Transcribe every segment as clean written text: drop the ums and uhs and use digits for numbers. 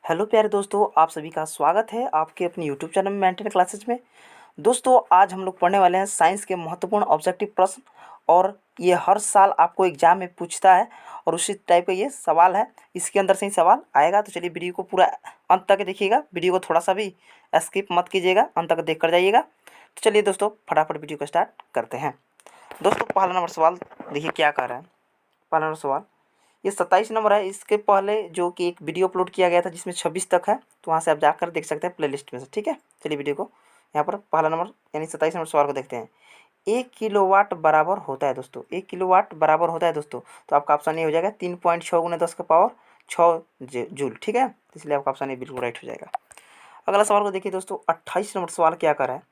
Hello प्यारे दोस्तों, आप सभी का स्वागत है आपके अपने यूट्यूब चैनल में मेंटेन क्लासेज में। दोस्तों, आज हम लोग पढ़ने वाले हैं साइंस के महत्वपूर्ण ऑब्जेक्टिव प्रश्न। और ये हर साल आपको एग्जाम में पूछता है और उसी टाइप का ये सवाल है। इसके अंदर से ही सवाल आएगा, तो चलिए वीडियो को पूरा अंत तक देखिएगा। वीडियो को थोड़ा सा भी स्किप मत कीजिएगा, अंत तक देख कर जाइएगा। तो चलिए दोस्तों, फटाफट वीडियो को स्टार्ट करते हैं। दोस्तों, पहला नंबर सवाल देखिए क्या कह रहा है। पहला नंबर सवाल, ये 27 नंबर है। इसके पहले जो कि एक वीडियो अपलोड किया गया था जिसमें 26 तक है, तो वहाँ से आप जाकर देख सकते हैं प्लेलिस्ट में से। ठीक है, चलिए वीडियो को यहाँ पर पहला नंबर यानी 27 नंबर सवाल को देखते हैं। 1 किलोवाट बराबर होता है दोस्तों, 1 किलोवाट बराबर होता है दोस्तों। तो आपका ऑप्शन ये हो जाएगा 3.6 × 10⁻6 जूल। ठीक है, तो इसलिए आपका ऑप्शन ये बिल्कुल राइट हो जाएगा। अगला सवाल को देखिए दोस्तों, 28 नंबर सवाल क्या कर रहा है।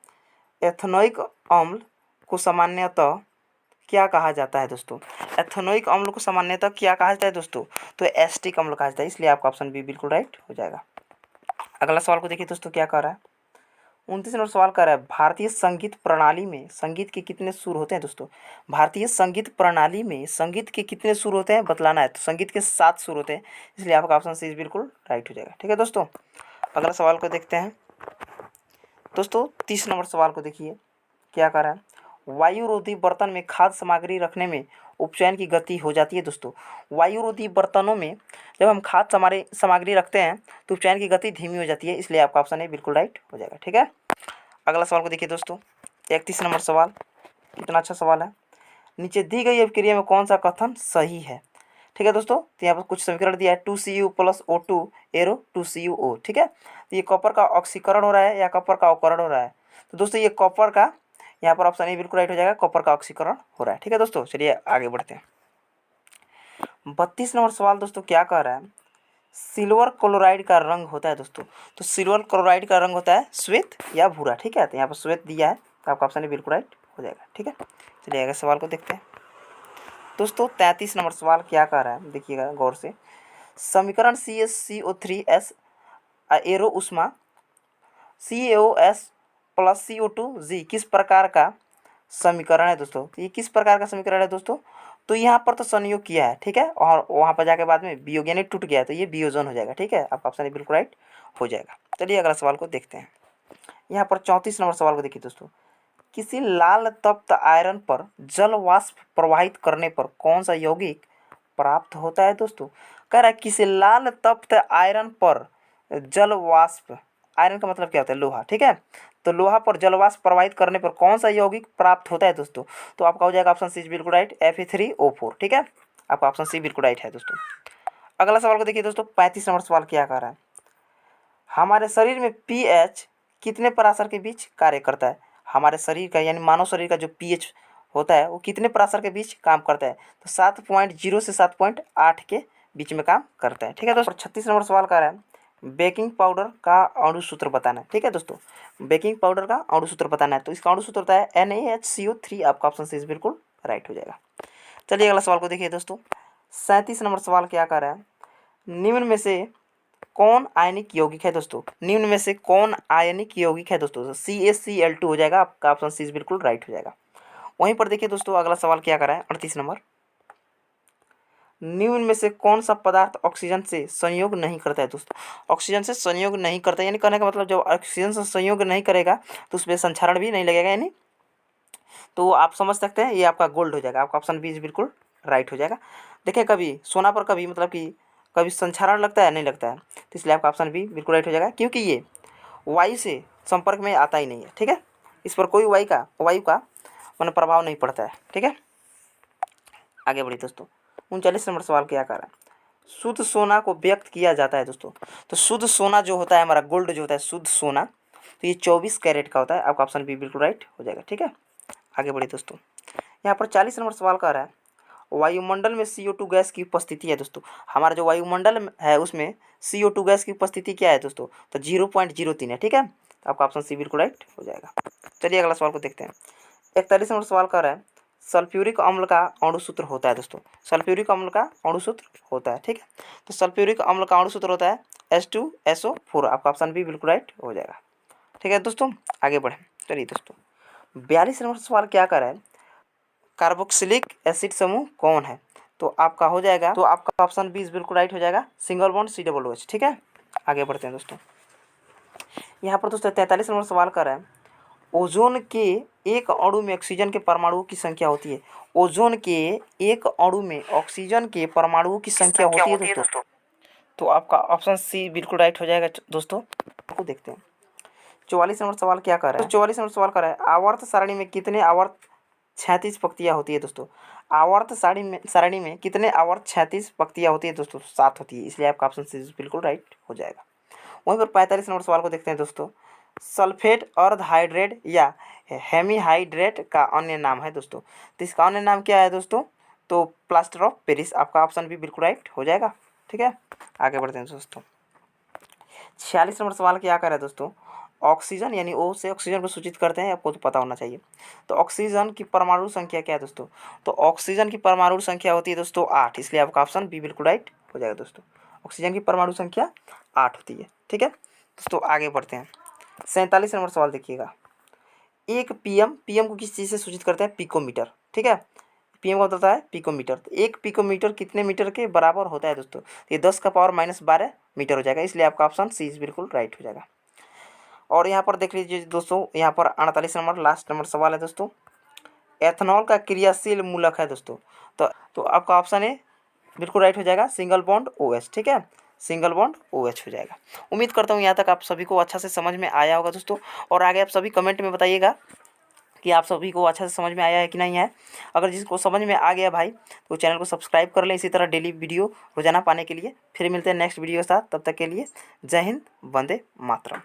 एथेनोइक अम्ल को सामान्यतः क्या कहा जाता है दोस्तों। एथेनोइक अम्ल को सामान्यतः क्या कहा जाता है दोस्तों, तो एसिटिक अम्ल कहा जाता है। इसलिए आपका ऑप्शन बी बिल्कुल राइट हो जाएगा। अगला सवाल को देखिए दोस्तों क्या कह रहा है। 29 नंबर सवाल कर रहा है, भारतीय संगीत प्रणाली में संगीत के कितने सुर होते हैं दोस्तों। भारतीय संगीत प्रणाली में संगीत के कितने सुर होते हैं बतलाना है। तो संगीत के 7 सुर होते हैं, इसलिए आपका ऑप्शन सी बिल्कुल राइट हो जाएगा। ठीक है दोस्तों, अगला सवाल को देखते हैं। दोस्तों, 30 नंबर सवाल को देखिए क्या कह रहा है। वायुरोधी बर्तन में खाद्य सामग्री रखने में उपचयन की गति हो जाती है दोस्तों। वायुरोधी बर्तनों में जब हम खाद्य सामग्री रखते हैं तो उपचयन की गति धीमी हो जाती है, इसलिए आपका ऑप्शन है बिल्कुल राइट हो जाएगा। ठीक है, अगला सवाल को देखिए दोस्तों, 31 नंबर सवाल। कितना अच्छा सवाल है। नीचे दी गई अभिक्रिया में कौन सा कथन सही है। ठीक है दोस्तों, तो यहाँ पर कुछ समीकरण दिया है। 2Cu + O2 arrow 2CuO। ठीक है, तो ये कॉपर का ऑक्सीकरण हो रहा है या कॉपर का अवकरण हो रहा है। तो दोस्तों ये कॉपर का, यहाँ पर ऑप्शन ए बिल्कुल राइट हो जाएगा, कॉपर का ऑक्सीकरण हो रहा है। ठीक है दोस्तों, चलिए आगे बढ़ते हैं। 32 नंबर सवाल दोस्तों क्या कह रहा है। सिल्वर क्लोराइड का रंग होता है दोस्तों। तो सिल्वर क्लोराइड का रंग होता है श्वेत या भूरा। ठीक है, तो यहाँ पर श्वेत दिया है, तो आपका ऑप्शन ए बिल्कुल राइट हो जाएगा। ठीक है, चलिए आगे सवाल को देखते हैं। दोस्तों 33 नंबर सवाल क्या कह रहा है, देखिएगा गौर से। समीकरण CaCO3S एरो उष्मा CaOS + CO2G किस प्रकार का समीकरण है दोस्तों। तो ये किस प्रकार का समीकरण है दोस्तों, तो यहाँ पर तो संयोग किया है। ठीक है, और वहाँ पर जाके बाद में वियोग यानी टूट गया है, तो ये वियोजन हो जाएगा। ठीक है, आपका ऑप्शन बिल्कुल राइट हो जाएगा। चलिए अगला सवाल को देखते हैं। यहाँ पर 34 नंबर सवाल को देखिए दोस्तों। किसी लाल तप्त आयरन पर जल वाष्प प्रवाहित करने पर कौन सा यौगिक प्राप्त होता है दोस्तों। कह रहा है किसी लाल तप्त आयरन पर जल वाष्प, आयरन का मतलब क्या होता है, लोहा। ठीक है, तो लोहा पर जल वाष्प प्रवाहित करने पर कौन सा यौगिक प्राप्त होता है दोस्तों। तो आपका हो जाएगा ऑप्शन सी बिल्कुल राइट, Fe3O4। ठीक है, आपका ऑप्शन सी बिल्कुल राइट है दोस्तों। अगला सवाल को देखिए दोस्तों, 35 नंबर सवाल क्या कह रहा है। हमारे शरीर में pH कितने पराशर के बीच कार्य करता है। हमारे शरीर का यानी मानव शरीर का जो pH होता है वो कितने पराशर के बीच काम करता है। तो 7.0 से 7.8 के बीच में काम करता है। ठीक है दोस्तों, 36 नंबर सवाल कर रहा है, बेकिंग पाउडर का अणु सूत्र बताना है। ठीक है दोस्तों, बेकिंग पाउडर का अणु सूत्र बताना है। तो इसका अणु सूत्र होता है NaHCO3। आपका ऑप्शन सी बिल्कुल राइट हो जाएगा। चलिए अगला सवाल को देखिए दोस्तों, 37 नंबर सवाल क्या कर रहा है। निम्न में से कौन आयनिक यौगिक है दोस्तों। निम्न में से कौन आयनिक यौगिक है दोस्तों। CaCl2 हो जाएगा, आपका ऑप्शन सी बिल्कुल राइट हो जाएगा। वहीं पर देखिए दोस्तों, अगला सवाल क्या कर रहा है, 38 नंबर। निम्न में से कौन सा पदार्थ ऑक्सीजन से संयोग नहीं करता है दोस्तों। ऑक्सीजन से संयोग नहीं करता, यानी कहने का मतलब जब ऑक्सीजन से संयोग नहीं करेगा तो उसमें संक्षारण भी नहीं लगेगा, यानी तो आप समझ सकते हैं ये आपका गोल्ड हो जाएगा। आपका ऑप्शन बी बिल्कुल राइट हो जाएगा। देखिए कभी सोना पर कभी मतलब कि कभी संक्षारण लगता है, नहीं लगता है, तो इसलिए आपका ऑप्शन बी बिल्कुल राइट हो जाएगा, क्योंकि ये वायु से संपर्क में आता ही नहीं है। ठीक है, इस पर कोई वायु का मतलब प्रभाव नहीं पड़ता है। ठीक है, आगे बढ़िए दोस्तों। 39 नंबर सवाल क्या कर रहा है। शुद्ध सोना को व्यक्त किया जाता है दोस्तों। तो शुद्ध सोना जो होता है हमारा गोल्ड जो होता है शुद्ध सोना, तो ये 24 कैरेट का होता है। आपका ऑप्शन बी बिल्कुल राइट हो जाएगा। ठीक है, आगे बढ़िए दोस्तों। यहाँ पर 40 नंबर सवाल कर रहा है, वायुमंडल में CO2 गैस की उपस्थिति है दोस्तों। हमारा जो वायुमंडल है उसमें CO2 गैस की उपस्थिति क्या है दोस्तों, तो 0.03 है। ठीक है, तो आपका ऑप्शन सी बिल्कुल राइट हो जाएगा। चलिए अगला सवाल को देखते हैं। 41 नंबर सवाल कर रहा है, सल्फ्यूरिक अम्ल का अणु सूत्र होता है दोस्तों। सल्फ्यूरिक अम्ल का अणु सूत्र होता है। ठीक है, तो सल्फ्यूरिक अम्ल का अणु सूत्र होता है H2SO4। आपका ऑप्शन बी बिल्कुल राइट हो जाएगा। ठीक है दोस्तों, आगे बढ़ें। चलिए दोस्तों, 42 नंबर सवाल क्या कर रहा है, कार्बोक्सिलिक एसिड समूह कौन है। तो आपका हो जाएगा, तो आपका ऑप्शन बी बिल्कुल राइट हो जाएगा, सिंगल बॉन्ड COOH। ठीक है, आगे बढ़ते हैं दोस्तों। यहाँ पर दोस्तों 43 नंबर सवाल कर रहा है, ओजोन के एक अणु में ऑक्सीजन के परमाणुओं की संख्या होती है। ओजोन के एक अणु में ऑक्सीजन के परमाणुओं की संख्या होती है दोस्तों। तो आपका ऑप्शन सी बिल्कुल राइट हो जाएगा दोस्तों। को देखते हैं 44 नंबर सवाल क्या कर रहा है। 44 नंबर सवाल कर रहा है, आवर्त सारणी में कितने आवर्त 36 पंक्तियाँ होती है दोस्तों। आवर्त सारणी में कितने आवर्त 36 पंक्तियाँ होती है दोस्तों। 7 होती है, इसलिए आपका ऑप्शन सी बिल्कुल राइट हो जाएगा। वहीं पर 45 नंबर सवाल को देखते हैं दोस्तों, सल्फेट अर्धहाइड्रेट या हेमीहाइड्रेट का अन्य नाम है दोस्तों। तो इसका अन्य नाम क्या है दोस्तों, तो प्लास्टर ऑफ पेरिस। आपका ऑप्शन भी बिल्कुल राइट हो जाएगा। ठीक है, आगे बढ़ते हैं दोस्तों। 46 नंबर सवाल क्या कर रहा है दोस्तों, ऑक्सीजन यानी ओ से ऑक्सीजन को सूचित करते हैं, आपको तो पता होना चाहिए। तो ऑक्सीजन की परमाणु संख्या क्या है दोस्तों, तो ऑक्सीजन की परमाणु संख्या होती है दोस्तों 8, इसलिए आपका ऑप्शन बी बिल्कुल राइट हो जाएगा दोस्तों। ऑक्सीजन की परमाणु संख्या 8 होती है। ठीक है दोस्तों, आगे बढ़ते हैं। 47 नंबर सवाल देखिएगा, एक पीएम को किस चीज़ से सूचित करते हैं, पिकोमीटर। ठीक है, पीएम का होता है पिकोमीटर। तो एक पिकोमीटर कितने मीटर के बराबर होता है दोस्तों, ये 10 का पावर -12 मीटर हो जाएगा, इसलिए आपका ऑप्शन सी बिल्कुल राइट हो जाएगा। और यहाँ पर देख लीजिए दोस्तों, यहाँ पर 48 नंबर लास्ट नंबर सवाल है दोस्तों, एथनॉल का क्रियाशील मूलक है दोस्तों। तो आपका ऑप्शन ए बिल्कुल राइट हो जाएगा, सिंगल बॉन्ड OH। ठीक है, सिंगल बॉन्ड OH हो जाएगा। उम्मीद करता हूँ यहाँ तक आप सभी को अच्छा से समझ में आया होगा दोस्तों। और आगे आप सभी कमेंट में बताइएगा कि आप सभी को अच्छा से समझ में आया है कि नहीं है। अगर जिसको समझ में आ गया भाई तो चैनल को सब्सक्राइब कर लें, इसी तरह डेली वीडियो रोजाना पाने के लिए। फिर मिलते हैं नेक्स्ट वीडियो के साथ, तब तक के लिए जय हिंद, वंदे मातरम।